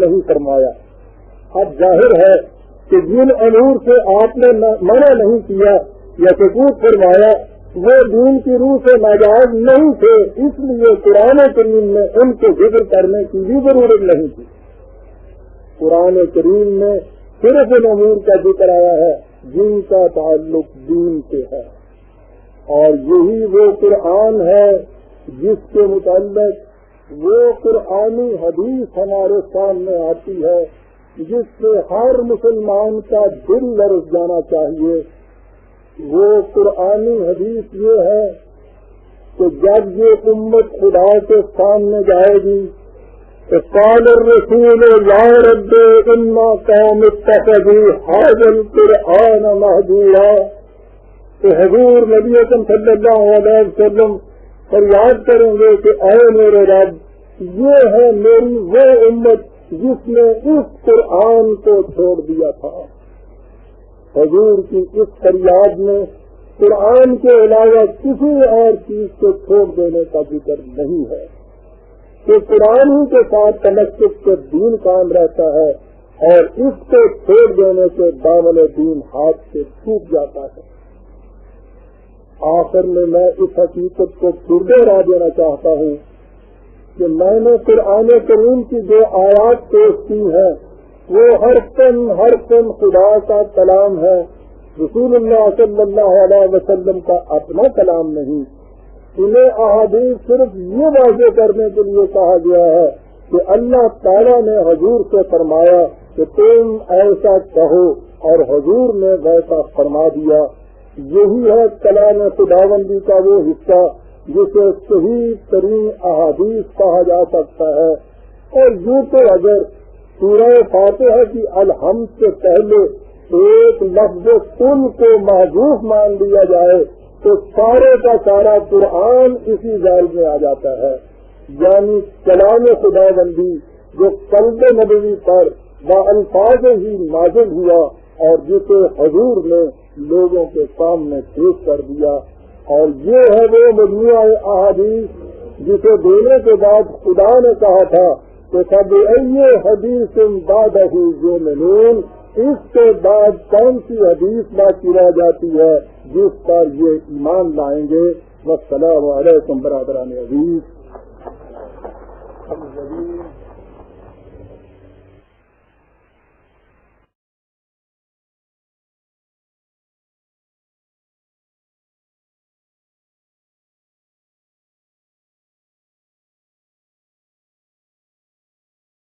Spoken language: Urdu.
نہیں فرمایا۔ اب ظاہر ہے کہ جن امور سے آپ نے منع نہیں کیا یا سکوت فرمایا وہ دین کی روح سے ناجائز نہیں تھے، اس لیے قرآن کریم میں ان کو ذکر کرنے کی بھی ضرورت نہیں تھی۔ قرآن کریم میں صرف ان امور کا ذکر آیا ہے جن کا تعلق دین سے ہے، اور یہی وہ قرآن ہے جس کے متعلق وہ قرآنی حدیث ہمارے سامنے آتی ہے جس سے ہر مسلمان کا دل لرز جانا چاہیے۔ وہ قرآنی حدیث یہ ہے کہ جب یہ امت خدا کے سامنے جائے گی تو قال الرسول یا رب ان قوم اتخذوا هذا القرآن مهجورا، تو حضور نبی اکرم صلی اللہ علیہ وسلم فریاد کریں گے کہ اے میرے رب، یہ ہے میری وہ امت جس نے اس قرآن کو چھوڑ دیا تھا۔ حضور کی اس فریاد میں قرآن کے علاوہ کسی اور چیز کو چھوڑ دینے کا ذکر نہیں ہے کہ قرآن ہی کے ساتھ تمسک کے دین قائم رہتا ہے، اور اس کو چھوڑ دینے سے دامن دین ہاتھ سے ٹوٹ جاتا ہے۔ آخر میں اس حقیقت کو پھر دوہرا دینا چاہتا ہوں کہ میں نے قرآن کریم کی جو آیات پیش کی ہیں وہ ہر کن خدا کا کلام ہے، رسول اللہ صلی اللہ علیہ وسلم کا اپنا کلام نہیں۔ انہیں احادیث صرف یہ واضح کرنے کے لیے کہا گیا ہے کہ اللہ تعالیٰ نے حضور سے فرمایا کہ تم ایسا کہو، اور حضور نے ویسا فرما دیا۔ یہی ہے کلام خداوندی کا وہ حصہ جسے صحیح ترین احادیث کہا جا سکتا ہے۔ اور یوں تو اگر سورہ فاتحہ کی الحمد سے پہلے ایک لفظ کل کو محذوف مان لیا جائے تو سارے کا سارا قرآن اسی ذیل میں آ جاتا ہے، یعنی کلام خداوندی جو قلب نبوی پر بالفاظ ہی نازل ہوا اور جسے حضور نے لوگوں کے سامنے پیش کر دیا۔ اور یہ ہے وہ مجموعہ احادیث جسے دینے کے بعد خدا نے کہا تھا کہ فبأي حدیث بعدہ یؤمنون، اس کے بعد کون سی حدیث باقی رہ جاتی ہے جس پر یہ ایمان لائیں گے۔ والسلام علیکم برادران عزیز۔